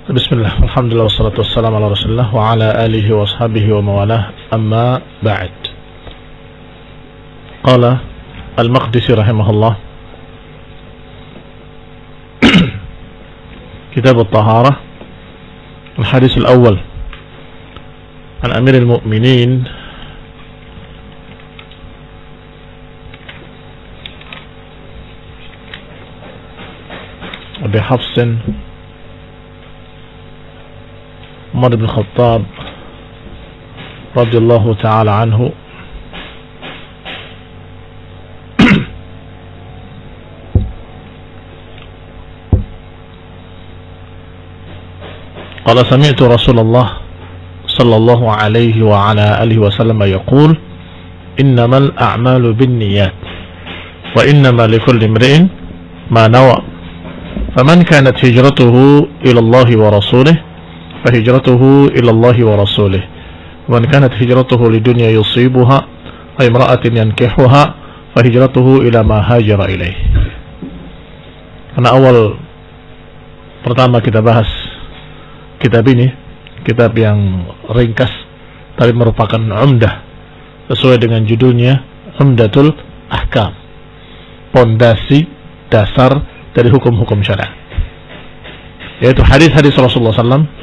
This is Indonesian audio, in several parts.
Bismillah, alhamdulillah, wassalatu wassalamu ala rasulillah wa ala alihi wa ashabihi wa mawalah, amma ba'd. Qala al-Maqdisi rahimahullah, kitab al-Taharah, al-hadis al-awwal an Amir al-Mu'minin Abi Hafsin Umar bin Khattab radhiyallahu ta'ala anhu qala sami'tu Rasulullah sallallahu alaihi wa ala alihi wa sallam yaqul innamal a'malu binniyat wa innama likulli imri'in ma nawa faman kanat hijratuhu ila Allah wa rasulih فهجرته إلى الله ورسوله ومن كانت هجرته لدنيا يصيبها أو امرأة ينكحها فهجرته إلى ما هاجر إليه. Karena awal pertama kita bahas kitab ini, kitab yang ringkas tapi merupakan umdah sesuai dengan judulnya, Umdatul Ahkam, pondasi dasar dari hukum-hukum syariat, yaitu hadis-hadis Rasulullah SAW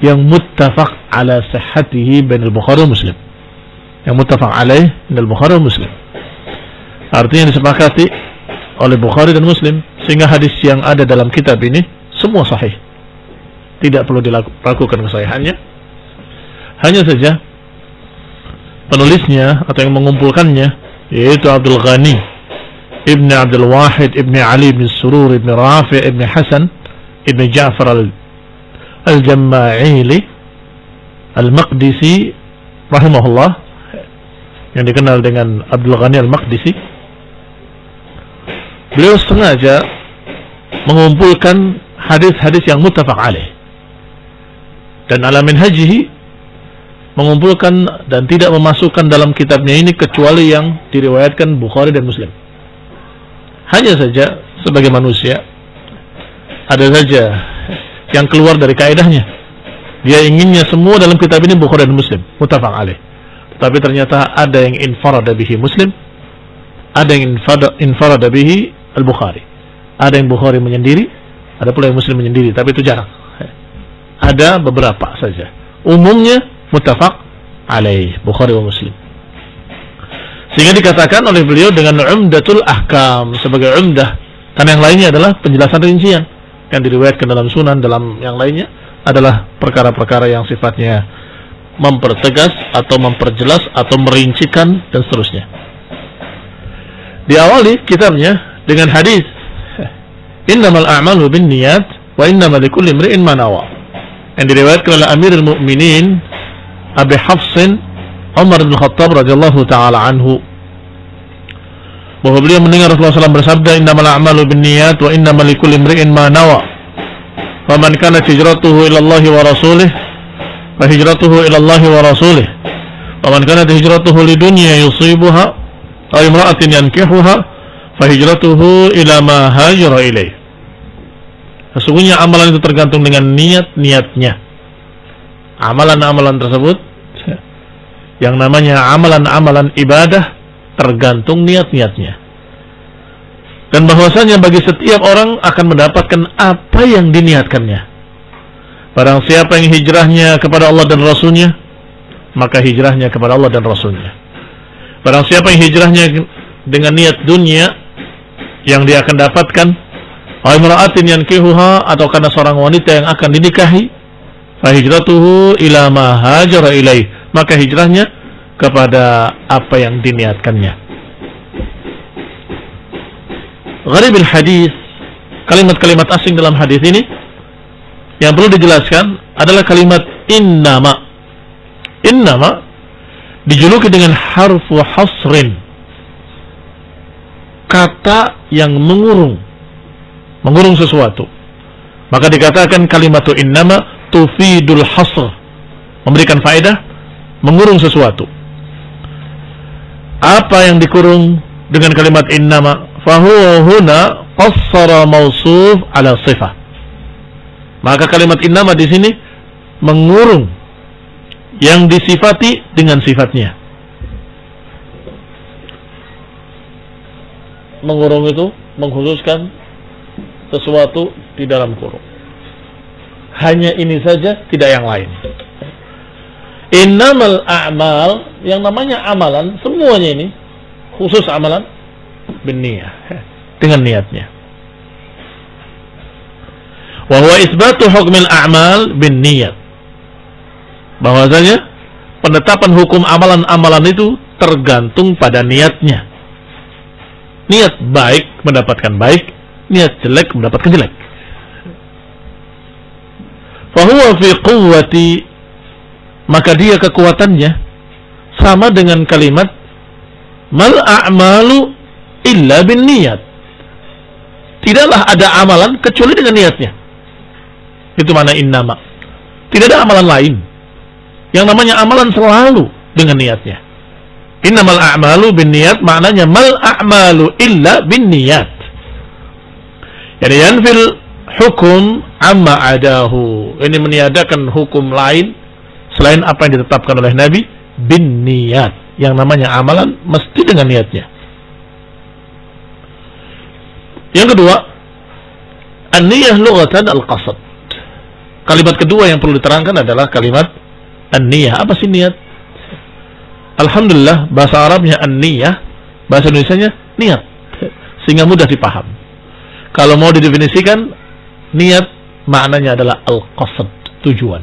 yang muttafaq ala sihhatihi bain al-Bukhari wa Muslim, yang muttafaq alaih bain al-Bukhari wa Muslim, artinya disepakati oleh Bukhari dan Muslim, sehingga hadis yang ada dalam kitab ini semua sahih, tidak perlu dilakukan kesahihannya. Hanya saja penulisnya atau yang mengumpulkannya yaitu Abdul Ghani Ibn Abdul Wahid Ibn Ali Ibn Surur Ibn Rafi Ibn Hasan Ibn Ja'far Al-Jamma'ili Al-Maqdisi rahimahullah, yang dikenal dengan Abdul Ghani Al-Maqdisi. Beliau sengaja mengumpulkan hadis-hadis yang muttafaq alaih, dan ala minhajihi mengumpulkan dan tidak memasukkan dalam kitabnya ini kecuali yang diriwayatkan Bukhari dan Muslim. Hanya saja sebagai manusia ada saja yang keluar dari kaidahnya. Dia inginnya semua dalam kitab ini Bukhari dan Muslim, muttafaq alaih. Tapi ternyata ada yang infarada bihi Muslim, ada yang infarada bihi Al-Bukhari. Ada yang Bukhari menyendiri, ada pula yang Muslim menyendiri, tapi itu jarang. Ada beberapa saja. Umumnya muttafaq alaih, Bukhari wa Muslim. Sehingga dikatakan oleh beliau dengan Umdatul Ahkam sebagai umdah, karena yang lainnya adalah penjelasan rincian yang diriwayatkan dalam sunan, dalam yang lainnya adalah perkara-perkara yang sifatnya mempertegas atau memperjelas atau merincikan dan seterusnya. Diawali kitabnya dengan hadis innamal a'malu binniyat wa innamal likulli imri'in ma nawa, yang diriwayatkan oleh Amirul Mu'minin Abi Hafsin Umar bin Khattab radhiyallahu ta'ala anhu, bahwa beliau mendengar Rasulullah SAW bersabda innamal a'malu binniyat wa innamal likulli imri'in ma nawa faman kanat hijratuhu ila Allah wa rasulih fa hijratuhu ila Allah wa rasulih wa man kanat hijratuhu lidunya yusibuha aw imra'atin yankihuha fa hijratuhu ila ma hajara ilaih. Sesungguhnya amalan itu tergantung dengan niat-niatnya. Amalan-amalan tersebut yang namanya amalan-amalan ibadah tergantung niat-niatnya, dan bahwasanya bagi setiap orang akan mendapatkan apa yang diniatkannya. Barang siapa yang hijrahnya kepada Allah dan Rasulnya, maka hijrahnya kepada Allah dan Rasulnya. Barang siapa yang hijrahnya dengan niat dunia, yang dia akan dapatkan imra'atin yankihuha, atau karena seorang wanita yang akan dinikahi, fa hijratuhu ila ma hajara ilaih, maka hijrahnya kepada apa yang diniatkannya. Gharibil hadis, kalimat-kalimat asing dalam hadis ini yang perlu dijelaskan adalah kalimat innama. Innama dijuluki dengan harfu hasrin, kata yang mengurung sesuatu. Maka dikatakan kalimatu innama tufidul hasr, memberikan faedah mengurung sesuatu. Apa yang dikurung dengan kalimat innama? Fahuwa huna qassara mausuf ala sifah. Maka kalimat innama di sini mengurung yang disifati dengan sifatnya. Mengurung itu mengkhususkan sesuatu di dalam kurung. Hanya ini saja, tidak yang lain. Innamal a'mal, yang namanya amalan, semuanya ini khusus amalan binniyah, dengan niatnya. Wa huwa isbatu hukmil a'mal binniyat. Bahwasanya penetapan hukum amalan-amalan itu tergantung pada niatnya. Niat baik mendapatkan baik, niat jelek mendapatkan jelek. Fa huwa fi quwwati, maka dia kekuatannya sama dengan kalimat mal a'malu illa bin niyat. Tidaklah ada amalan kecuali dengan niatnya. Itu mana innama. Tidak ada amalan lain. Yang namanya amalan selalu dengan niatnya. Innamal a'malu bin niyat, maknanya mal a'malu illa bin niyat. Yani yanfil hukum amma adahu. Ini meniadakan hukum lain selain apa yang ditetapkan oleh Nabi bin niyat. Yang namanya amalan mesti dengan niatnya. Yang kedua, an-niyah lughatan al-qasd. Kalimat kedua yang perlu diterangkan adalah kalimat an-niyah. Apa sih niat? Alhamdulillah bahasa Arabnya an-niyah, bahasa Indonesianya niat, sehingga mudah dipaham. Kalau mau didefinisikan, niat maknanya adalah al-qasd, tujuan.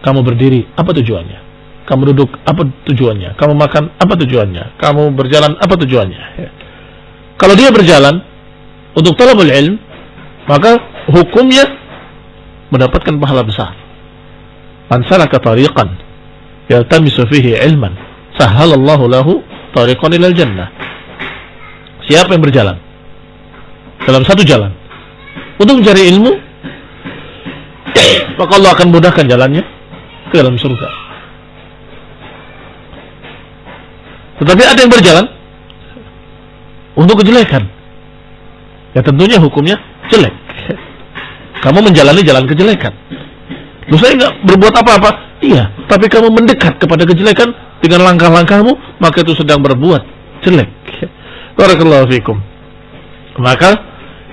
Kamu berdiri, apa tujuannya? Kamu duduk, apa tujuannya? Kamu makan, apa tujuannya? Kamu berjalan, apa tujuannya? Kalau dia berjalan untuk talabul ilm, maka hukumnya mendapatkan pahala besar. Man salaka tariqan yaltamisu fihi ilman sahhalallahu lahu tariqan ilal jannah. Siapa yang berjalan dalam satu jalan untuk mencari ilmu, maka Allah akan mudahkan jalannya ke dalam surga. Tetapi ada yang berjalan untuk kejelekan, ya tentunya hukumnya jelek. Kamu menjalani jalan kejelekan. Loh, saya nggak berbuat apa-apa. Iya, tapi kamu mendekat kepada kejelekan dengan langkah-langkahmu, maka itu sedang berbuat jelek. Barakallahu fikum. Maka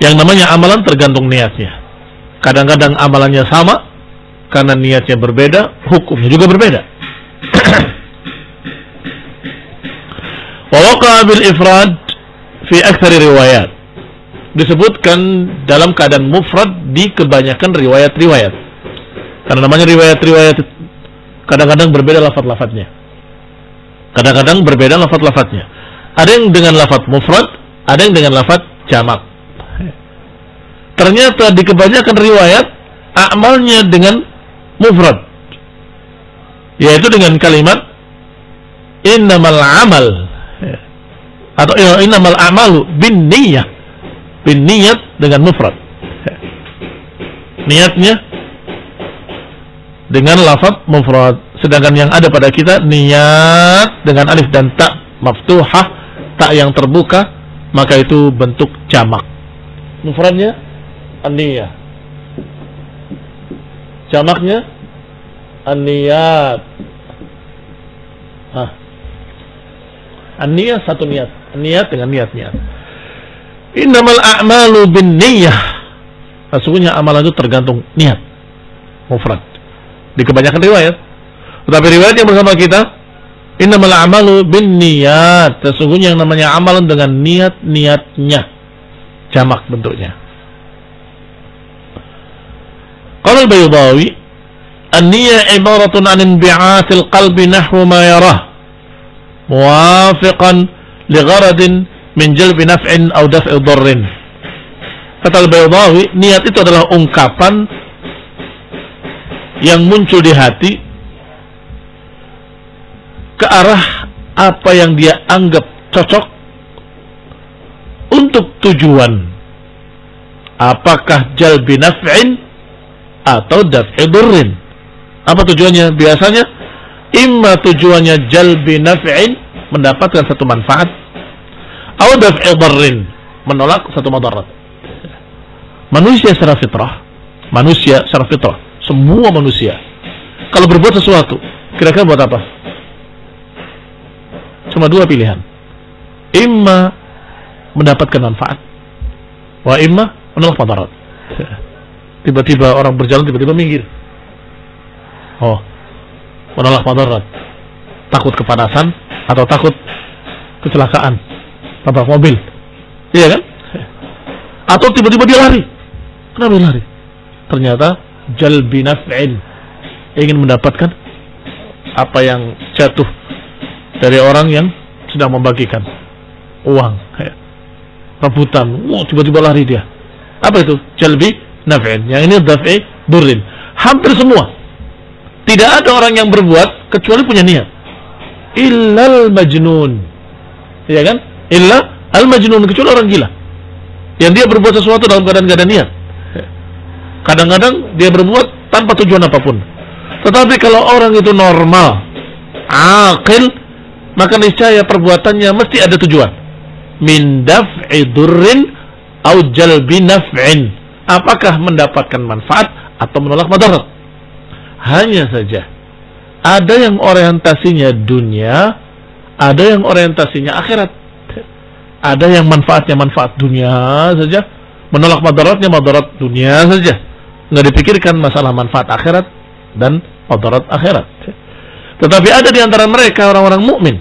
yang namanya amalan tergantung niatnya. Kadang-kadang amalannya sama, karena niatnya berbeda, hukumnya juga berbeda. Wa waqa'a bil ifrad fi aktsari riwayat. Disebutkan dalam keadaan mufrad di kebanyakan riwayat-riwayat. Karena namanya riwayat-riwayat, kadang-kadang berbeda lafaz-lafaznya. Kadang-kadang berbeda lafaz-lafaznya. Ada yang dengan lafaz mufrad, ada yang dengan lafaz jamak. Ternyata di kebanyakan riwayat amalnya dengan mufrad, yaitu dengan kalimat innamal amal, atau innamal amalu bin niyah. Bin niyat dengan mufrad, niatnya dengan lafaz mufrad. Sedangkan yang ada pada kita niat dengan alif dan ta maftuhah, ta yang terbuka, maka itu bentuk jamak. Mufradnya an-niyah, jamaknya an-niyat. An-niyah satu niat, niat dengan niat-niat. Innamal a'malu bin niyah. Sesungguhnya amalan itu tergantung niat, mufrad di kebanyakan riwayat. Tetapi riwayat yang bersama kita, innamal a'malu bin niyat, sesungguhnya yang namanya amalan dengan niat-niatnya, jamak bentuknya. Qala al-Baydawi, an-niyah ibaratun an inbi'atil qalbi nahwu ma yarah muwafiqan li gharadin min jalbi naf'in aw daf'i dharrin. Kata al-Baydawi, niat itu adalah ungkapan yang muncul di hati ke arah apa yang dia anggap cocok untuk tujuan, apakah jalbi naf'in atau daf'i dharrin. Apa tujuannya? Biasanya imma tujuannya jalbi naf'in, mendapatkan satu manfaat, atau daf'i dharrin, menolak satu madarat. Manusia secara fitrah Manusia secara fitrah, semua manusia kalau berbuat sesuatu, kira-kira buat apa? Cuma dua pilihan. Imma mendapatkan manfaat, wa imma menolak madarat. Tiba-tiba orang berjalan, tiba-tiba minggir. Oh, menolak madarat. Takut kepanasan atau takut kecelakaan, tabrak mobil. Iya kan? Atau tiba-tiba dia lari. Kenapa dia lari? Ternyata jalbi naf'in, ingin mendapatkan apa yang jatuh dari orang yang sedang membagikan uang, rebutan. Tiba-tiba lari dia. Apa itu? Jalbi naf'in. Yang ini daf'i durrin. Hampir semua. Tidak ada orang yang berbuat kecuali punya niat. Illal majnun. Iya kan? Illa al majnun, kecuali orang gila yang dia berbuat sesuatu dalam keadaan gak ada niat. Kadang-kadang dia berbuat tanpa tujuan apapun. Tetapi kalau orang itu normal, aqil, maka niscaya perbuatannya mesti ada tujuan. Min daf'i durrin au jalbi naf'in. Apakah mendapatkan manfaat atau menolak madarat? Hanya saja ada yang orientasinya dunia, ada yang orientasinya akhirat. Ada yang manfaatnya manfaat dunia saja, menolak madaratnya madarat dunia saja. Nggak dipikirkan masalah manfaat akhirat dan madarat akhirat. Tetapi ada di antara mereka orang-orang mukmin,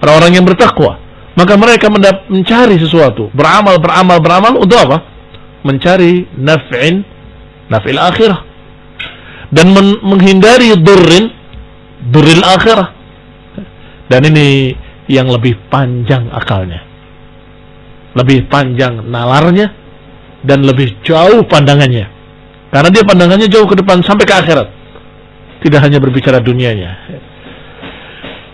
orang-orang yang bertakwa. Maka mereka mencari sesuatu, beramal untuk apa? Mencari naf'il akhirah, dan menghindari durril akhirah. Dan ini yang lebih panjang akalnya, lebih panjang nalarnya, dan lebih jauh pandangannya. Karena dia pandangannya jauh ke depan sampai ke akhirat, tidak hanya berbicara dunianya.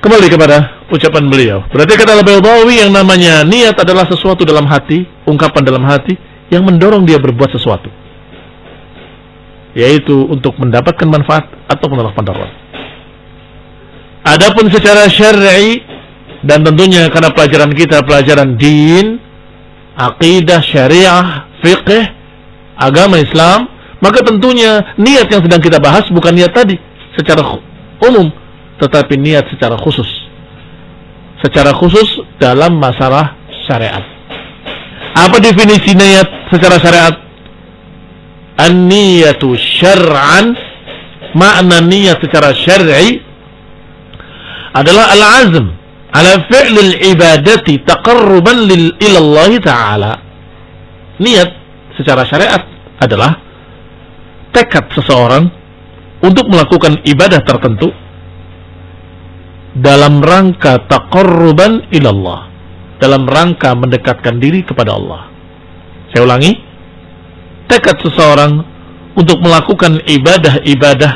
Kembali kepada ucapan beliau. Berarti kata Al-Baydawi, yang namanya niat adalah sesuatu dalam hati, ungkapan dalam hati yang mendorong dia berbuat sesuatu, yaitu untuk mendapatkan manfaat atau menolak madarat. Adapun secara syar'i, dan tentunya karena pelajaran kita pelajaran din, aqidah, syariah, fiqh, agama Islam, maka tentunya niat yang sedang kita bahas bukan niat tadi secara umum, tetapi niat secara khusus. Secara khusus dalam masalah syariat. Apa definisi niat secara syariat? An-niyatu syar'an, makna niat secara syar'i adalah al-azm ala fi'lil ibadati taqarruban ila Allah Ta'ala. Niat secara syariat adalah tekad seseorang untuk melakukan ibadah tertentu dalam rangka taqarruban ila Allah, dalam rangka mendekatkan diri kepada Allah. Saya ulangi, tekad seseorang untuk melakukan ibadah-ibadah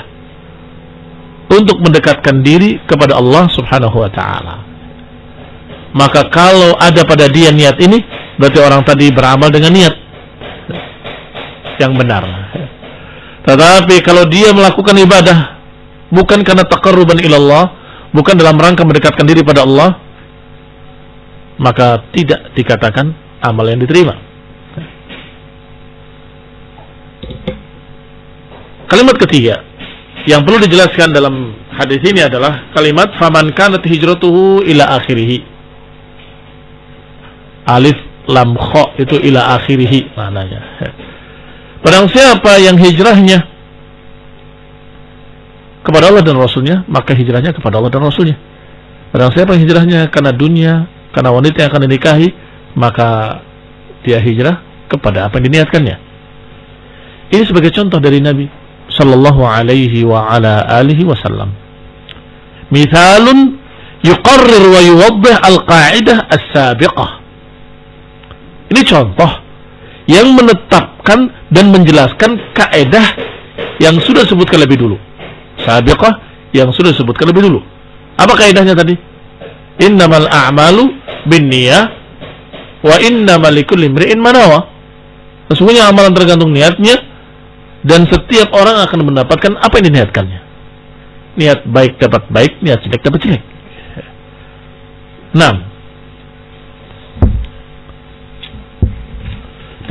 untuk mendekatkan diri kepada Allah Subhanahu wa ta'ala. Maka kalau ada pada dia niat ini, berarti orang tadi beramal dengan niat yang benar. Tetapi kalau dia melakukan ibadah bukan karena taqarruban ilallah, bukan dalam rangka mendekatkan diri pada Allah, maka tidak dikatakan amal yang diterima. Kalimat ketiga yang perlu dijelaskan dalam hadis ini adalah kalimat faman kanat hijratuhu ila akhirih. Alif lam kha itu ila akhirih maknanya. Barang siapa yang hijrahnya kepada Allah dan Rasulnya, maka hijrahnya kepada Allah dan Rasulnya. Barang siapa yang hijrahnya karena dunia, karena wanita yang akan dinikahi, maka dia hijrah kepada apa yang diniatkannya. Ini sebagai contoh dari Nabi sallallahu alaihi wa ala alihi wasallam. Mithalun yuqarrir wa yuwaddih al-qa'idah as-sabiqah. Ini contoh yang menetapkan dan menjelaskan kaidah yang sudah disebutkan lebih dulu. Sabiqah yang sudah disebutkan lebih dulu. Apa kaidahnya tadi? Innamal a'malu binniyah wa innamal likulli imri'in ma nawa. Sesungguhnya amalan tergantung niatnya, dan setiap orang akan mendapatkan apa yang diniatkannya. Niat baik dapat baik, niat jelek dapat jelek. 6.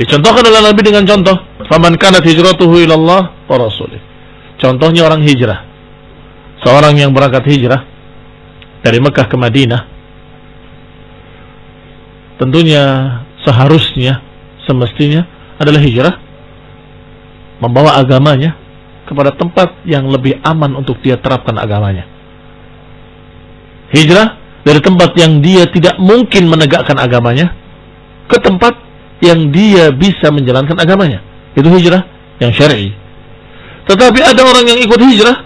Dicontohkan oleh Nabi dengan contoh Faman kanat hijratuhu ilallah wa rasulih. Contohnya orang hijrah. Seorang yang berangkat hijrah dari Mekah ke Madinah, tentunya seharusnya, semestinya adalah hijrah membawa agamanya kepada tempat yang lebih aman untuk dia terapkan agamanya. Hijrah dari tempat yang dia tidak mungkin menegakkan agamanya ke tempat yang dia bisa menjalankan agamanya. Itu hijrah yang syar'i. Tetapi ada orang yang ikut hijrah,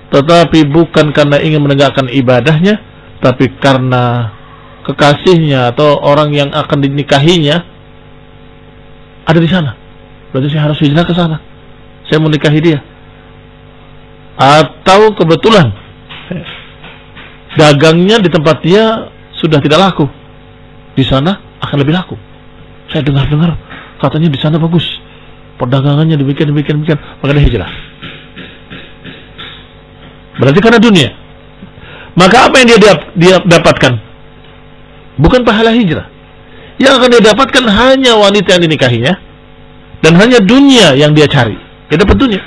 tetapi bukan karena ingin menegakkan ibadahnya, tapi karena kekasihnya atau orang yang akan dinikahinya ada di sana. Berarti saya harus hijrah ke sana. Saya mau nikahi dia. Atau kebetulan dagangnya di tempat dia sudah tidak laku, di sana akan lebih laku. Saya dengar-dengar katanya di sana bagus, perdagangannya demikian, maka dia hijrah. Berarti karena dunia. Maka apa yang dia dapatkan? Bukan pahala hijrah. Yang akan dia dapatkan hanya wanita yang dinikahinya, dan hanya dunia yang dia cari. Dia dapat dunia.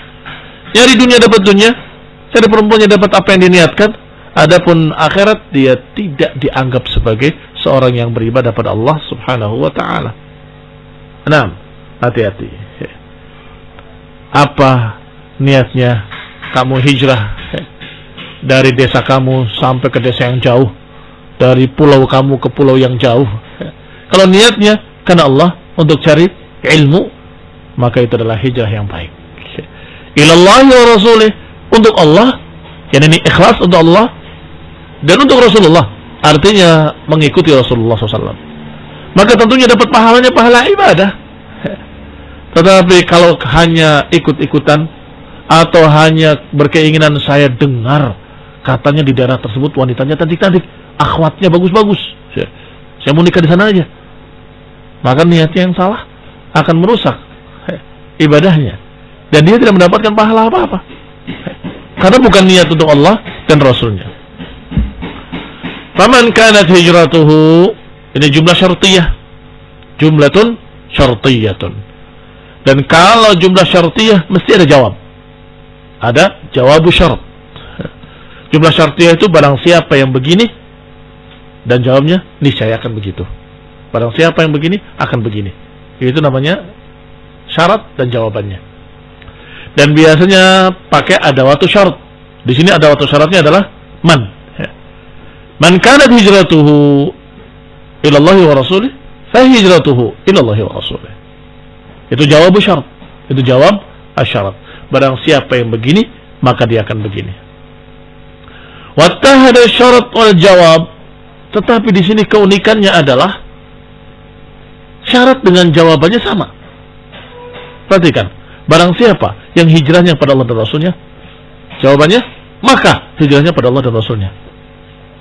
Nyari dunia dapat dunia, cari perempuannya dapat apa yang diniatkan. Adapun akhirat dia tidak dianggap sebagai seorang yang beribadah pada Allah Subhanahu wa taala. 6. Hati-hati. Apa niatnya kamu hijrah dari desa kamu sampai ke desa yang jauh, dari pulau kamu ke pulau yang jauh? Kalau niatnya karena Allah untuk cari ilmu, maka itu adalah hijrah yang baik. Ilallahi wa rasulih, untuk Allah, yang ini ikhlas untuk Allah dan untuk Rasulullah, artinya mengikuti Rasulullah SAW. Maka tentunya dapat pahalanya pahala ibadah. Tetapi kalau hanya ikut-ikutan atau hanya berkeinginan, saya dengar katanya di daerah tersebut wanitanya cantik-cantik, akhwatnya bagus-bagus, saya mau nikah di sana aja, maka niatnya yang salah akan merusak ibadahnya, dan dia tidak mendapatkan pahala apa-apa, karena bukan niat untuk Allah dan Rasulnya. Faman kanat hijratuhu, ini jumlah syartiyah, jumlatun syartiyatun, dan kalau jumlah syartiyah mesti ada jawab, ada jawabu syarat. Jumlah syartiyah itu barang siapa yang begini, dan jawabnya niscaya akan begitu. Barang siapa yang begini akan begini. Itu namanya syarat dan jawabannya. Dan biasanya pakai adawatu syarat. Di sini adawatu syaratnya adalah man. Man kanat hijratuhu ilallahi wa rasulih, fa hijratuhu ilallahi wa rasulih. Itu jawabu syarat. Itu jawab asyarat. Barang siapa yang begini, maka dia akan begini. Wattahada syarat wal jawab. Tetapi di sini keunikannya adalah syarat dengan jawabannya sama. Perhatikan, barang siapa yang hijrahnya pada Allah dan Rasulnya, jawabannya maka hijrahnya pada Allah dan Rasulnya.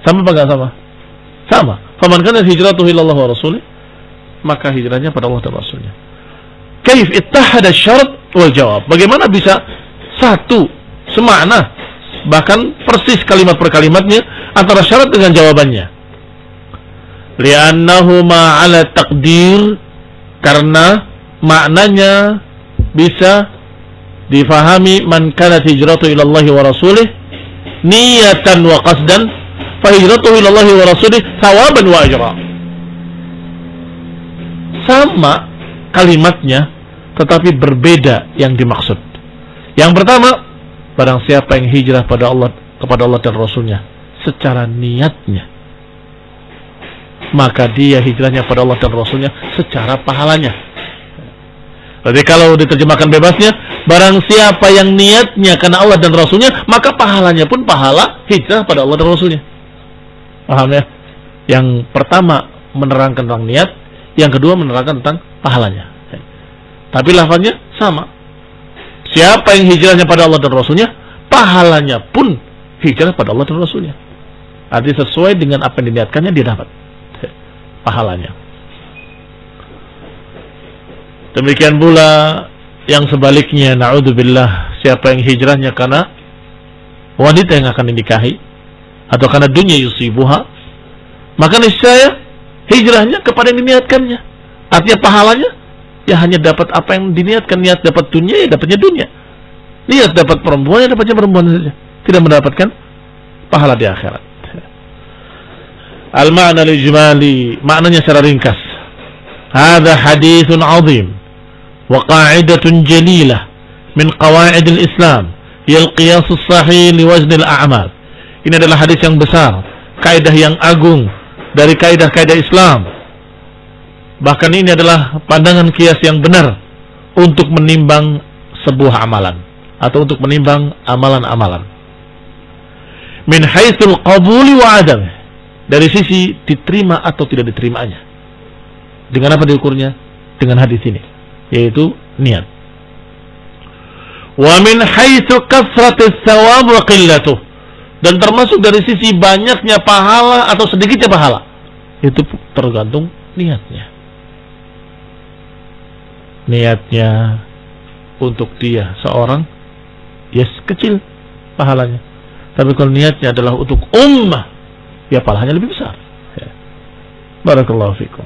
Sama apa enggak sama? Sama. Faman kana hijratuhu ila Allah wa rasulih, maka hijrahnya pada Allah dan Rasulnya. Kaif ittahada syarat wal jawab? Bagaimana bisa satu, semakna, bahkan persis kalimat per kalimatnya antara syarat dengan jawabannya? Li'annahuma 'ala taqdir, karena maknanya bisa difahami. Man kanat hijratu ila Allah wa rasulih niyatan wa qasdan, fa hijratuhu ila Allah wa rasulih thawaban wa ajra. Sama kalimatnya, tetapi berbeda yang dimaksud. Yang pertama, barang siapa yang hijrah pada Allah, kepada Allah dan Rasulnya secara niatnya, maka dia hijrahnya pada Allah dan Rasulnya secara pahalanya. Jadi kalau diterjemahkan bebasnya, barang siapa yang niatnya karena Allah dan Rasulnya, maka pahalanya pun pahala hijrah pada Allah dan Rasulnya. Paham ya? Yang pertama menerangkan tentang niat, yang kedua menerangkan tentang pahalanya. Tapi lafaznya sama. Siapa yang hijrahnya pada Allah dan Rasulnya, pahalanya pun hijrah pada Allah dan Rasulnya. Artinya sesuai dengan apa yang diniatkannya, dia dapat pahalanya. Demikian pula yang sebaliknya, na'udzubillah, siapa yang hijrahnya karena wanita yang akan dinikahi atau karena dunia yusibuha, maka niscaya hijrahnya kepada yang diniatkannya. Artinya pahalanya ya hanya dapat apa yang diniatkan. Niat dapat dunia, ya dapatnya dunia. Niat dapat perempuan, ya dapatnya perempuan saja. Tidak mendapatkan pahala di akhirat. Al-ma'na al-ijmali, maknanya secara ringkas. Hadza haditsun 'azim wa qa'idatun jalilah min qawaid al-Islam, hiya al-qiyas as-sahih li wazn al-a'mal. Ini adalah hadis yang besar, kaidah yang agung dari kaidah-kaidah Islam. Bahkan ini adalah pandangan kias yang benar untuk menimbang sebuah amalan atau untuk menimbang amalan-amalan. Min haitsul qabuli wa adam, dari sisi diterima atau tidak diterimanya. Dengan apa diukurnya? Dengan hadis ini, yaitu niat. Wa min haitsu kasratis thawab wa qillatuh, dan termasuk dari sisi banyaknya pahala atau sedikitnya pahala. Itu tergantung niatnya. Niatnya untuk dia seorang, yes, kecil pahalanya. Tapi kalau niatnya adalah untuk ummah, ya pahalanya lebih besar. Ya. Barakallahu fikum.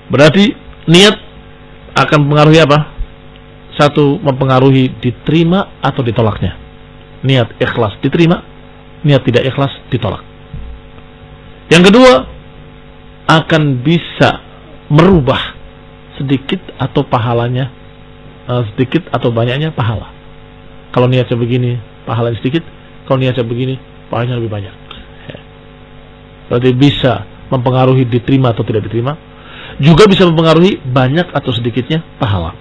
Berarti niat akan mempengaruhi apa? Satu, mempengaruhi diterima atau ditolaknya. Niat ikhlas diterima, niat tidak ikhlas ditolak. Yang kedua, akan bisa merubah sedikit atau pahalanya, sedikit atau banyaknya pahala. Kalau niatnya begini, pahalanya sedikit. Kalau niatnya begini, pahalanya lebih banyak. Berarti bisa mempengaruhi diterima atau tidak diterima. Juga bisa mempengaruhi banyak atau sedikitnya pahala.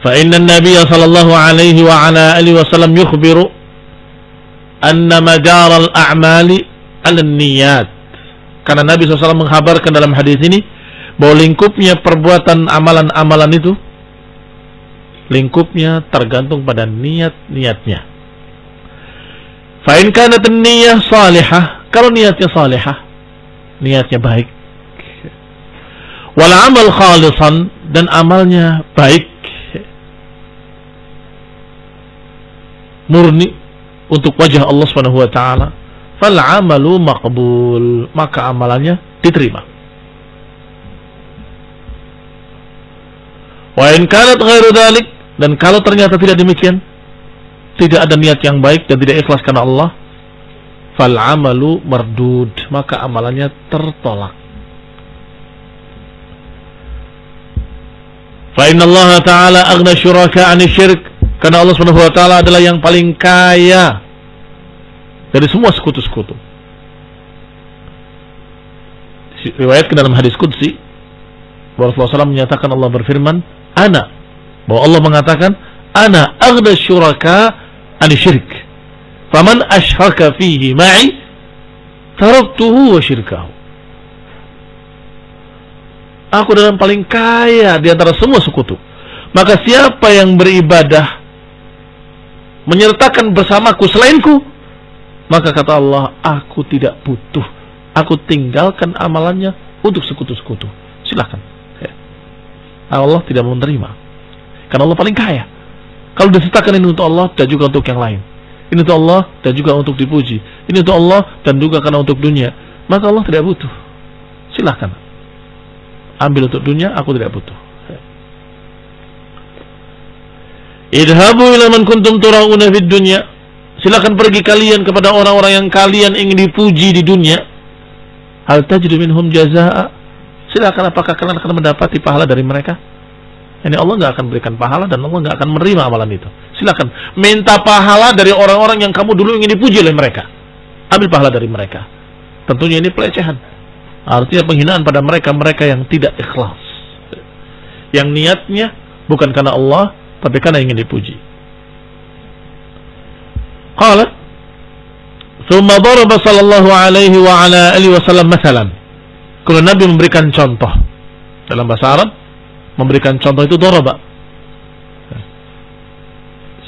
Fa inna an-nabiy sallallahu alaihi wa ala alihi wasallam yukhbiru anna madar al-a'mali 'ala an-niyyat. Karena Nabi SAW mengkhabarkan dalam hadis ini bahwa lingkupnya perbuatan amalan-amalan itu, lingkupnya tergantung pada niat-niatnya. Fa in kanat an-niyyah salihah, kalau niatnya salihah, niatnya baik, wal amal khalisan, dan amalnya baik, murni untuk wajah Allah Subhanahu wa taala, fal amalu maqbul, maka amalannya diterima. Wa in kanat ghairu dzalik, dan kalau ternyata tidak demikian, tidak ada niat yang baik dan tidak ikhlas karena Allah, fal amalu mardud, maka amalannya tertolak. Fa inna Allah ta'ala aghna syuraka 'ani syirk, karena Allah Subhanahu wa taala adalah yang paling kaya dari semua sekutu-sekutu. Riwayatkan dalam hadis qudsi bahwa Rasulullah SAW menyatakan, Allah berfirman, ana, bahwa Allah mengatakan, ana aghna syuraka 'ani syirk, faman asyraka fihi ma'i taraktuhu wa syirkahu. Aku adalah yang paling kaya di antara semua sekutu, maka siapa yang beribadah menyertakan bersamaku selainku, maka kata Allah, aku tidak butuh, aku tinggalkan amalannya untuk sekutu-sekutu. Silakan. Allah tidak mau menerima, karena Allah paling kaya. Kalau disertakan ini untuk Allah dan juga untuk yang lain, ini untuk Allah dan juga untuk dipuji, ini untuk Allah dan juga karena untuk dunia, maka Allah tidak butuh. Silakan ambil untuk dunia, aku tidak butuh. Idhabu ila man kuntum turauna fid dunya, silakan pergi kalian kepada orang-orang yang kalian ingin dipuji di dunia. Hal tajidu minhum jazaa, silakan, apakah kalian akan mendapati pahala dari mereka? Ini Allah nggak akan berikan pahala dan Allah nggak akan menerima amalan itu. Silakan minta pahala dari orang-orang yang kamu dulu ingin dipuji oleh mereka, ambil pahala dari mereka. Tentunya ini pelecehan, artinya penghinaan pada mereka yang tidak ikhlas, yang niatnya bukan karena Allah tapi karena ingin dipuji. Qala thumma daraba sallallahu alaihi wa ala alihi wasallam mathalan. Kalau Nabi memberikan contoh, dalam bahasa Arab memberikan contoh itu daraba,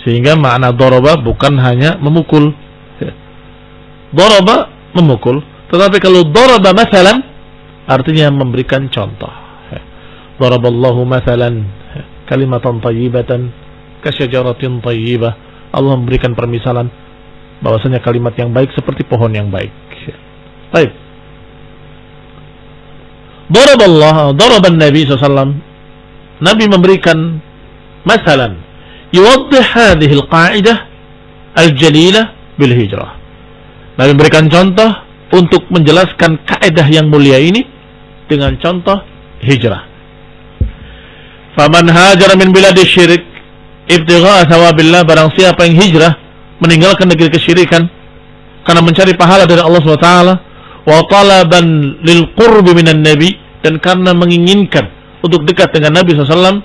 sehingga makna daraba bukan hanya memukul. Daraba memukul, tetapi kalau daraba mathalan artinya memberikan contoh. Daraballahu mathalan kalimatan tayyibatan kasyajaratin tayyibah. Allah memberikan permisalan bahwasanya kalimat yang baik seperti pohon yang baik. Baik. Daraban Nabi SAW, Nabi memberikan masalan yuwaddih hadhihi al-qa'idah al-jalilah bil hijrah. Nabi memberikan contoh untuk menjelaskan kaidah yang mulia ini dengan contoh hijrah. Faman hajara min biladi syirik ibtigha'a thawabillah, barang siapa yang hijrah meninggalkan negeri kesyirikan karena mencari pahala dari Allah SWT, wa talaban lil qurbi minan nabi, dan karena menginginkan untuk dekat dengan Nabi SAW,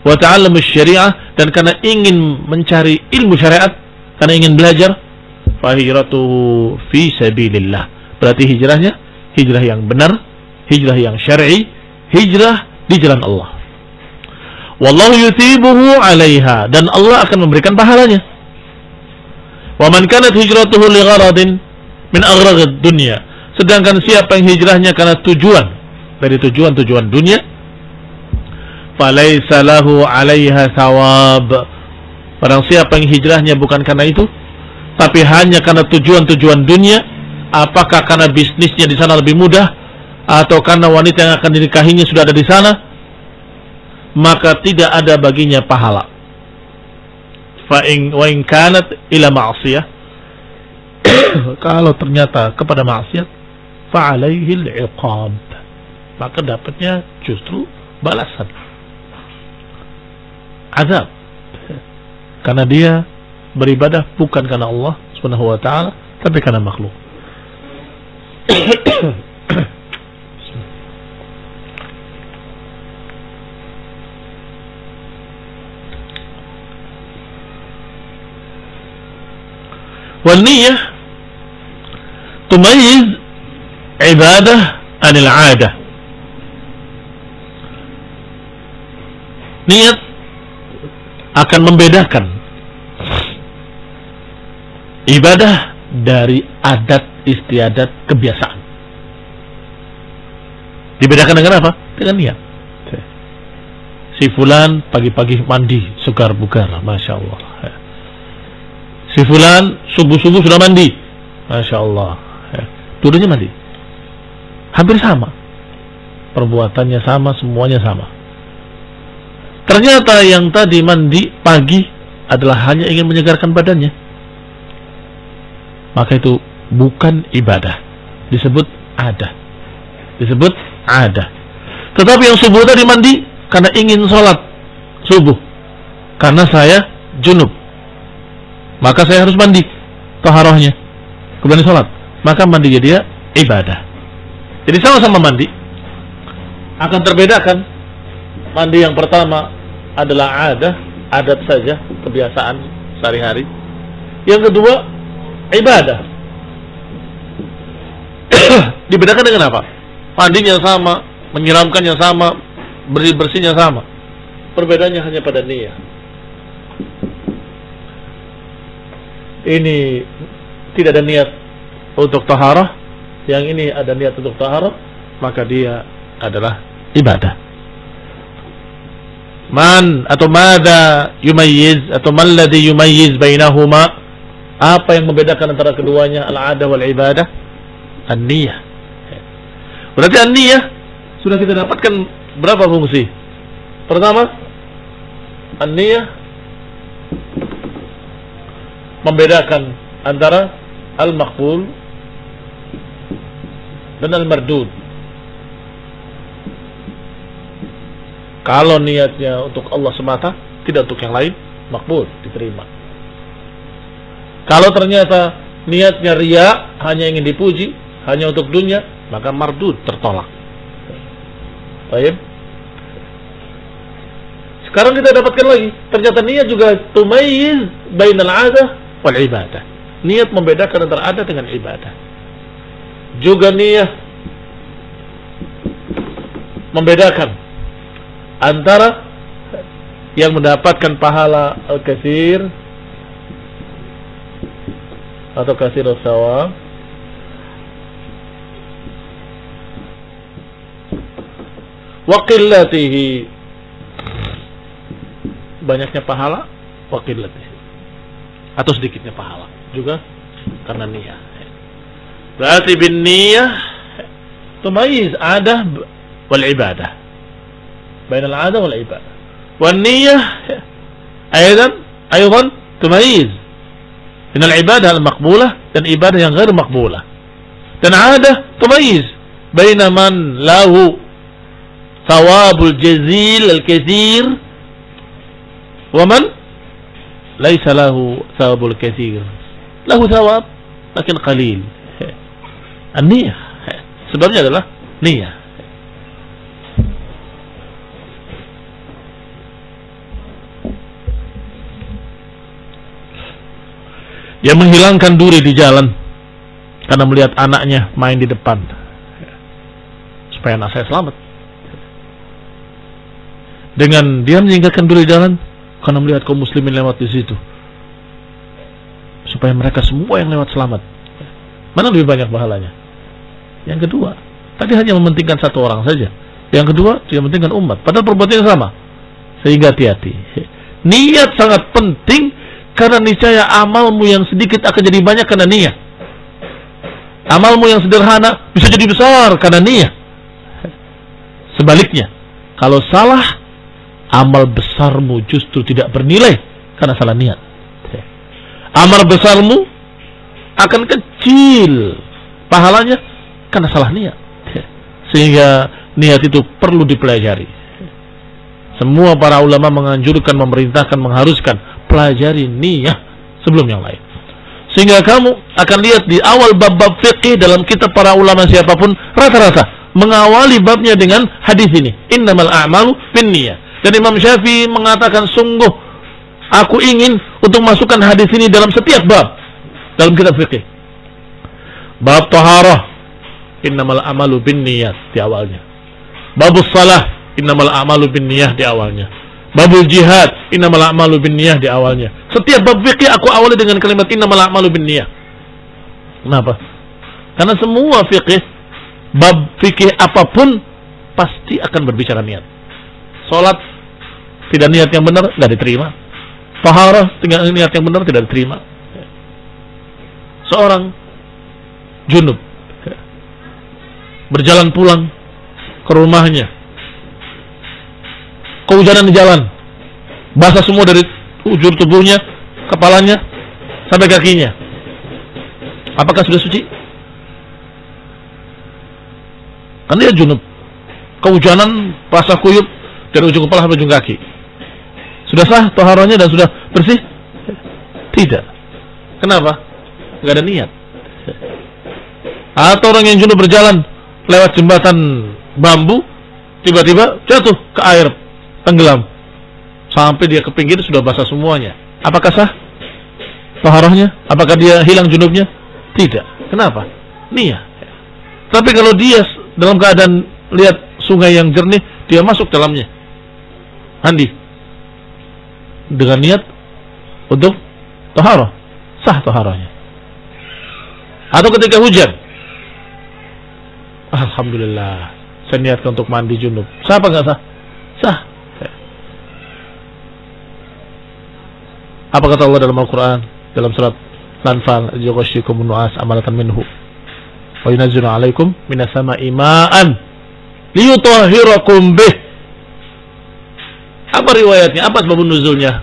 wa ta'allamus syariah, dan karena ingin mencari ilmu syariat, karena ingin belajar, fa hijratuhu fi sabilillah, berarti hijrahnya hijrah yang benar, hijrah yang syar'i, hijrah di jalan Allah. Wallahu yuthibuhu 'alaiha, dan Allah akan memberikan pahalanya. Wa man kanat hijratuhu li gharadin min aghraqid dunya, sedangkan siapa yang hijrahnya karena tujuan dari tujuan-tujuan dunia, falaysa lahu 'alaiha thawab, barang siapa yang hijrahnya bukan karena itu tapi hanya karena tujuan-tujuan dunia, apakah karena bisnisnya di sana lebih mudah atau karena wanita yang akan dinikahinya sudah ada di sana, maka tidak ada baginya pahala. Wa in kanat ila ma'siyah, kalau ternyata kepada maksiat, fa alaihi al-iqab, maka dapatnya justru balasan, azab, karena dia beribadah bukan karena Allah Subhanahu wa ta'ala tapi karena makhluk. والنية تميز عبادة عن العادة. Niat akan membedakan ibadah dari adat istiadat kebiasaan. Dibedakan dengan apa? Dengan niat. Si fulan pagi-pagi mandi segar bugar, masya Allah. Si fulan subuh-subuh sudah mandi, masya Allah. Dulunya mandi, hampir sama, perbuatannya sama, semuanya sama. Ternyata yang tadi mandi pagi adalah hanya ingin menyegarkan badannya, maka itu bukan ibadah, disebut ada. Tetapi yang subuh tadi mandi karena ingin sholat subuh, karena saya junub, maka saya harus mandi taharahnya kemudian sholat, maka mandinya dia ibadah. Jadi sama-sama mandi, akan terbedakan. Mandi yang pertama adalah adat saja, kebiasaan sehari-hari. Yang kedua ibadah. Dibedakan dengan apa? Mandinya sama, menyiramkannya sama, bersih-bersihnya sama. Perbedaannya hanya pada niat. Ini tidak ada niat untuk taharah, yang ini ada niat untuk taharah, maka dia adalah ibadah. Man atau mada yumayyiz atau man ladhi yumayyiz bainahuma, apa yang membedakan antara keduanya, al-'adah wal ibadah? An-niyah. Berarti an-niyah sudah kita dapatkan berapa fungsi? Pertama, an-niyah membedakan antara al-maqbul dan al-mardud. Kalau niatnya untuk Allah semata, tidak untuk yang lain, makbul, diterima. Kalau ternyata niatnya riya, hanya ingin dipuji, hanya untuk dunia, maka mardud, tertolak. Baik. Sekarang kita dapatkan lagi, ternyata niat juga tumayyiz bainal 'adah wal ibadah. Niat membedakan antara adat dengan ibadah. Juga niat membedakan antara yang mendapatkan pahala al-katsir atau katsir as-sawab wa qillatihi, banyaknya pahala, wa qillatihi, atau sedikitnya pahala, juga karena niat. Berarti bin niyah tumayyiz adah wal ibadah. Bainal 'adah wal ibadah. Wan niyyah aydan tumayiz bainal ibadah al-maqbulah dan ibadah yang ghair maqbulah. Dan 'adah tumayiz baina man lahu thawabul jazil al-katsir wa man laysa lahu thawabul katsir. Lahu thawab lakin qalil. An-niyah. Sebabnya adalah niyah. Yang menghilangkan duri di jalan karena melihat anaknya main di depan, supaya anak saya selamat. Dengan dia meninggalkan duri di jalan karena melihat kaum muslimin lewat di situ, supaya mereka semua yang lewat selamat. Mana lebih banyak pahalanya? Yang kedua, tadi hanya mementingkan satu orang saja. Yang kedua, dia mementingkan umat. Padahal perbuatannya sama. Sehingga hati-hati. Niat sangat penting. Karena niscaya amalmu yang sedikit akan jadi banyak karena niat. Amalmu yang sederhana bisa jadi besar karena niat. Sebaliknya, kalau salah, amal besarmu justru tidak bernilai karena salah niat. Amal besarmu akan kecil pahalanya karena salah niat. Sehingga niat itu perlu dipelajari. Semua para ulama menganjurkan, memerintahkan, mengharuskan pelajari niat sebelum yang lain. Sehingga kamu akan lihat di awal bab-bab fiqih dalam kitab para ulama siapapun rata-rata mengawali babnya dengan hadis ini, innamal a'malu binniyat. Dan Imam Syafi'i mengatakan, sungguh aku ingin untuk masukkan hadis ini dalam setiap bab dalam kitab fiqih. Bab taharah, innamal a'malu binniyat di awalnya. Babus salah, innamal a'malu binniyah di awalnya. Babul jihad, innamal a'malu binniyah di awalnya. Setiap bab fikih aku awali dengan kalimat innamal a'malu binniyah. Kenapa? Karena semua fikih, bab fikih apapun pasti akan berbicara niat. Salat tidak niat yang benar tidak diterima. Taharah tidak niat yang benar tidak diterima. Seorang junub berjalan pulang ke rumahnya, kehujanan di jalan, basah semua dari ujung tubuhnya, kepalanya sampai kakinya. Apakah sudah suci? Kan dia junub, kehujanan, basah kuyup dari ujung kepala sampai ujung kaki. Sudah sah taharahnya dan sudah bersih? Tidak. Kenapa? Enggak ada niat. Atau orang yang junub berjalan lewat jembatan bambu, tiba-tiba jatuh ke air, tenggelam sampai dia ke pinggir sudah basah semuanya. Apakah sah taharahnya? Apakah dia hilang junubnya? Tidak. Kenapa? Niat. Tapi kalau dia dalam keadaan lihat sungai yang jernih, dia masuk dalamnya, mandi dengan niat untuk taharah, sah taharahnya. Atau ketika hujan, alhamdulillah, saya niatkan untuk mandi junub, sah apa enggak sah? Sah. Apa kata Allah dalam Al-Quran dalam surat Al-Anfal, yughashshikum nu'as amalatan minhu wa yunazzilu 'alaikum minas sama'i ma'an liyutahhirakum bih. Apa riwayatnya? Apa sebab nuzulnya?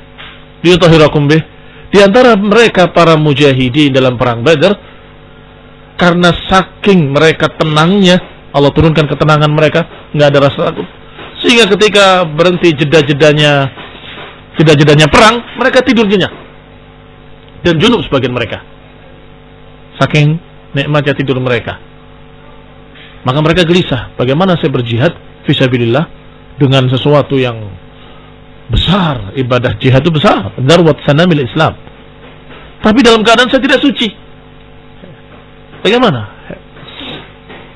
Liyutahhirakum bih. Di antara mereka para mujahidin dalam perang Badar, karena saking mereka tenangnya, Allah turunkan ketenangan mereka, enggak ada rasa takut. Sehingga ketika berhenti jeda-jedanya perang, mereka tidur nyenyak. Dan junub sebagian mereka, saking nikmatnya tidur mereka. Maka mereka gelisah, bagaimana saya berjihad fisabilillah dengan sesuatu yang besar. Ibadah jihad itu besar, darwat sanamil Islam, tapi dalam keadaan saya tidak suci. Bagaimana?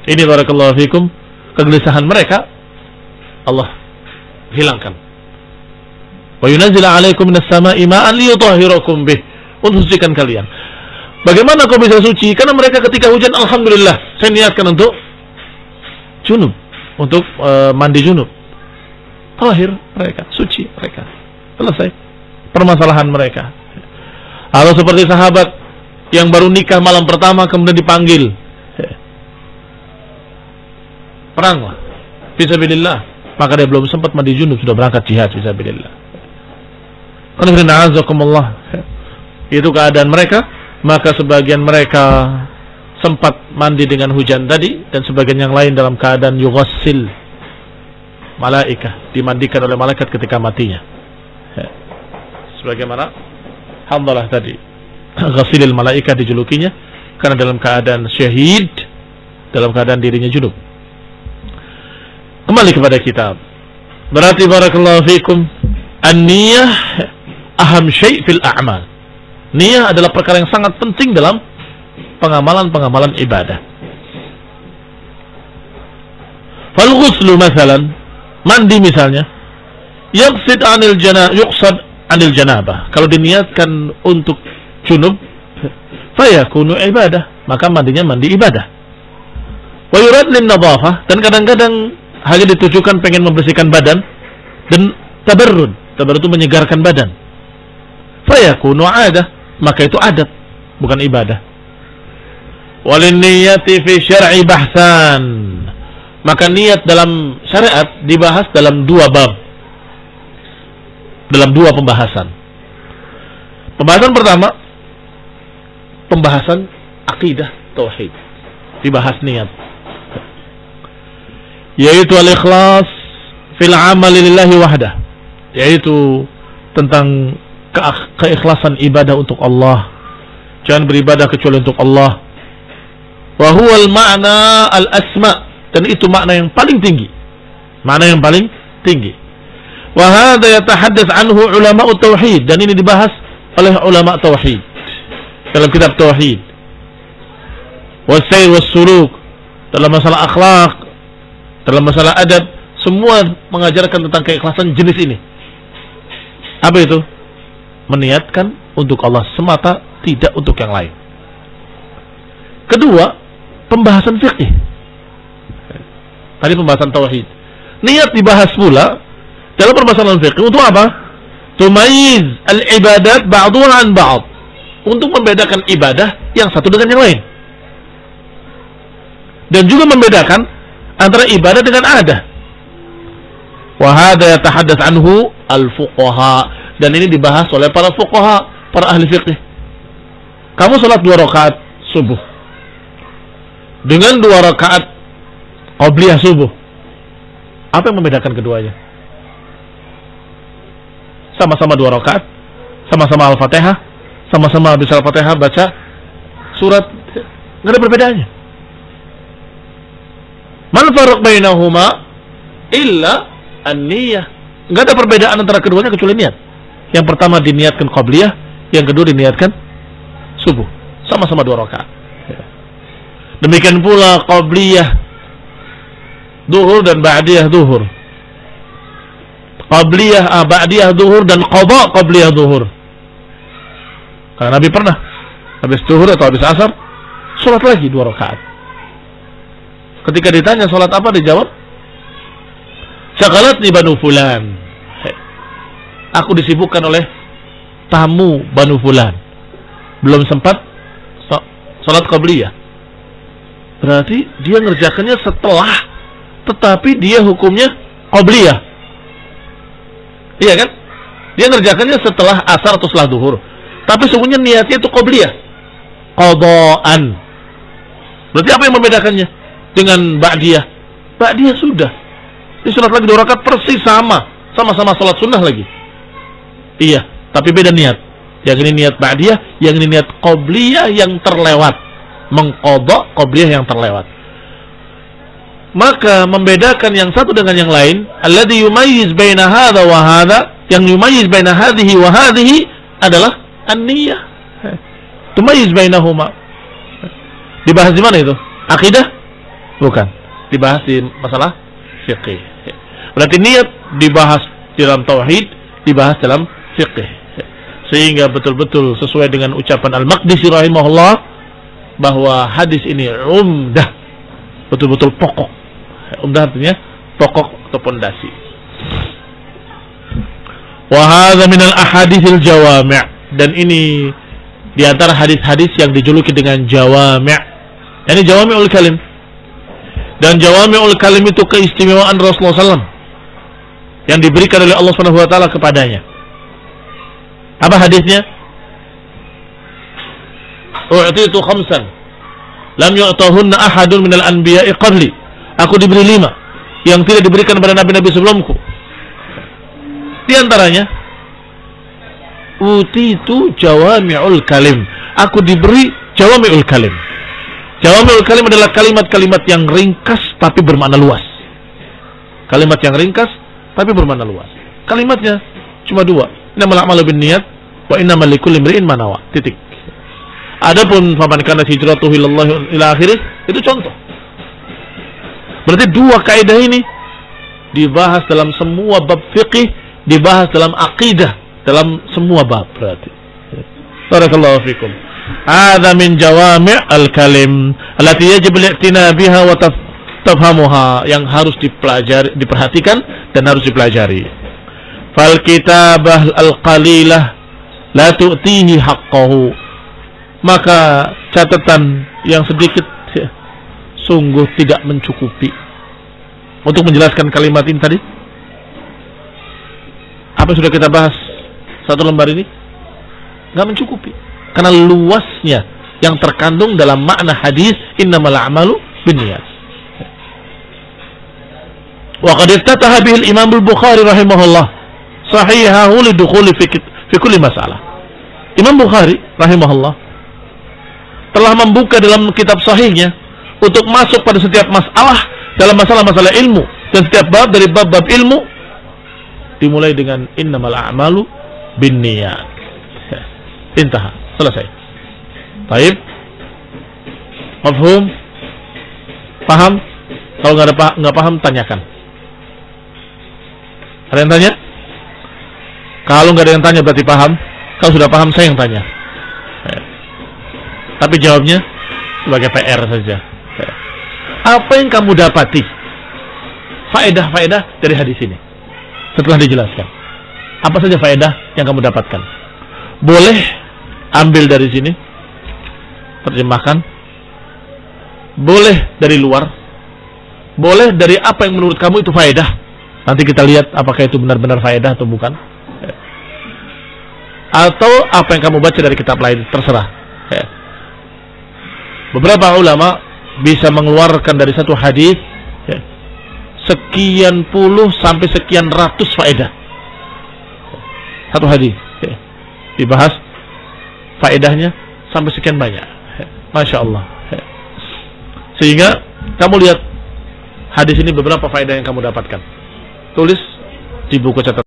Ini barakallahu fikum, kegelisahan mereka Allah hilangkan. Wa yunazzilu 'alaikum minas sama'i ma'an liyutahhirakum bih, untuk sucikan kalian. Bagaimana kau bisa suci? Karena mereka ketika hujan, alhamdulillah, saya niatkan untuk junub, untuk mandi junub. Tahir mereka, suci mereka. Selesai permasalahan mereka. Atau seperti sahabat yang baru nikah malam pertama kemudian dipanggil peranglah, fisabilillah, maka dia belum sempat mandi junub sudah berangkat jihad fisabilillah. Itu keadaan mereka. Maka sebagian mereka sempat mandi dengan hujan tadi, dan sebagian yang lain dalam keadaan yughassil malaikah, dimandikan oleh malaikat ketika matinya. Sebagaimana Hamdalah tadi, ghasilil malaikah dijulukinya karena dalam keadaan syahid, dalam keadaan dirinya junub. Kembali kepada kitab. Berarti barakallahu fikum, an-niyah aham syai' fil a'mal. Niyah adalah perkara yang sangat penting dalam pengamalan-pengamalan ibadah. Fal ghuslu masalan, mandi misalnya, yuqsad anil janabah. Kalau diniatkan untuk junub, fayakunu ibadah, maka mandinya mandi ibadah. Wa yurad lin nadhafah, dan kadang-kadang hanya ditujukan pengen membersihkan badan, dan tabarrud itu menyegarkan badan. Fayakunu adah, maka itu adat, bukan ibadah. Walin niyati fi syar'i bahsan, maka niat dalam syariat dibahas dalam dua bab, dalam dua pembahasan. Pembahasan pertama, pembahasan akidah tauhid, dibahas niat, yaitu al-ikhlas fil amali lillahi wahdah, yaitu tentang keikhlasan ibadah untuk Allah, jangan beribadah kecuali untuk Allah. Wa huwal ma'na al-asma, dan itu makna yang paling tinggi, makna yang paling tinggi. Wa hadza yatahaddats anhu ulama tauhid, dan ini dibahas oleh ulama tauhid dalam kitab tauhid. Wasayr wassuluk, dalam masalah akhlak, dalam masalah adab, semua mengajarkan tentang keikhlasan jenis ini. Apa itu? Meniatkan untuk Allah semata, tidak untuk yang lain. Kedua, pembahasan fikih. Tadi pembahasan tauhid. Niat dibahas pula dalam permasalahan fikih untuk apa? Tumayyiz al-ibadat ba'dhuha an ba'd, untuk membedakan ibadah yang satu dengan yang lain, dan juga membedakan antara ibadah dengan adah. Wa hadza yatahaddats anhu al-fuqaha, dan ini dibahas oleh para fuqaha, para ahli fikih. Kamu salat 2 rakaat subuh dengan 2 rakaat qabliyah subuh, apa yang membedakan keduanya? Sama-sama 2 rakaat, sama-sama Al-Fatihah, sama-sama habis Al-Fatihah baca surat, nggak ada perbedaannya. Man farq bainahuma illa an-niyah, nggak ada perbedaan antara keduanya kecuali niat. Yang pertama diniatkan qabliyah, yang kedua diniatkan subuh, sama-sama 2 rakaat. Demikian pula qabliyah duhur dan ba'diyah duhur, qabliyah ba'diyah duhur dan qada qabliyah duhur. Karena Nabi pernah habis duhur atau habis asar salat lagi 2 rakaat. Ketika ditanya salat apa, dijawab, syaghalatni banu fulan, aku disibukkan oleh tamu banu fulan, belum sempat salat qabliyah. Berarti dia ngerjakannya setelah, tetapi dia hukumnya qabliyah. Iya kan? Dia ngerjakannya setelah asar atau setelah duhur, tapi sungguhnya niatnya itu qabliyah, qadaan. Berarti apa yang membedakannya dengan ba'diyah? Ba'diyah sudah disunat lagi 2 rakaat persis, sama-sama salat sunnah lagi. Iya, tapi beda niat. Yang ini niat ba'diyah, yang ini niat qabliyah yang terlewat, mengqadha qabliyah yang terlewat. Maka membedakan yang satu dengan yang lain, alladhi yumayyiz baina hadha wa hadha, yang yumayyiz baina hadhihi wa hadhihi adalah an-niyah. Tumayyiz bainahuma. Dibahas di mana itu? Akidah? Bukan. Dibahas di masalah fiqih. Berarti niat dibahas dalam tauhid, dibahas dalam fiqih. Sehingga betul-betul sesuai dengan ucapan Al-Maqdisi rahimahullah, bahwa hadis ini umdah, betul-betul pokok. Umdah artinya pokok atau pondasi. Wa hadza minal ahaditsil jawami', dan ini di antara hadis-hadis yang dijuluki dengan jawami'. Yani jawami'ul kalim, Dan jawami'ul kalim itu keistimewaan Rasulullah SAW yang diberikan oleh Allah SWT kepadanya. Apa hadisnya? U'titu khamsan lam yu'tahunna ahadun minal anbiya'i qabli. Aku diberi 5 yang tidak diberikan kepada nabi-nabi sebelumku. Di antaranya, utitu jawami'ul kalim. Aku diberi jawami'ul kalim. Jawami'ul kalim adalah kalimat-kalimat yang ringkas tapi bermakna luas. Kalimat yang ringkas tapi bermakna luas. Kalimatnya cuma 2. Innamal a'malu binniyat wa innamal likulli imri'in ma nawa. Titik. Adapun faman kana hijratuhu ila akhirih, itu contoh. Berarti 2 kaidah ini dibahas dalam semua bab fiqih, dibahas dalam akidah, dalam semua bab berarti. Barakallahu fikum. Hadza min jawami' al-kalim allati yajib al-i'tina biha wa tafhamuha, yang harus dipelajari, diperhatikan dan harus dipelajari. Fal kitabah al-qalilah la tu'tihi haqqahu. Maka catatan yang sedikit sungguh tidak mencukupi untuk menjelaskan kalimat ini tadi. Apa yang sudah kita bahas 1 lembar ini nggak mencukupi, karena luasnya yang terkandung dalam makna hadis innamal a'malu binniyat. Wa qad iftataha bihi al-Imam al-Bukhari rahimahullah sahihahu lidukhuli fi kulli masalah. Imam Bukhari rahimahullah telah membuka dalam kitab sahihnya untuk masuk pada setiap masalah dalam masalah-masalah ilmu, dan setiap bab dari bab-bab ilmu dimulai dengan innamal a'malu binniyat. Intaha, selesai. Baik. Mafhum? Paham? Kalau nggak paham tanyakan. Ada yang tanya? Kalau nggak ada yang tanya berarti paham. Kalau sudah paham saya yang tanya. Tapi jawabnya sebagai PR saja. Apa yang kamu dapati? Faedah-faedah dari hadis ini setelah dijelaskan. Apa saja faedah yang kamu dapatkan? Boleh ambil dari sini, terjemahkan. Boleh dari luar. Boleh dari apa yang menurut kamu itu faedah. Nanti kita lihat apakah itu benar-benar faedah atau bukan. Atau apa yang kamu baca dari kitab lain, terserah. Beberapa ulama bisa mengeluarkan dari satu hadis sekian puluh sampai sekian ratus faedah. Satu hadis dibahas faedahnya sampai sekian banyak. Masya Allah. Sehingga kamu lihat hadis ini beberapa faedah yang kamu dapatkan. Tulis di buku catatan.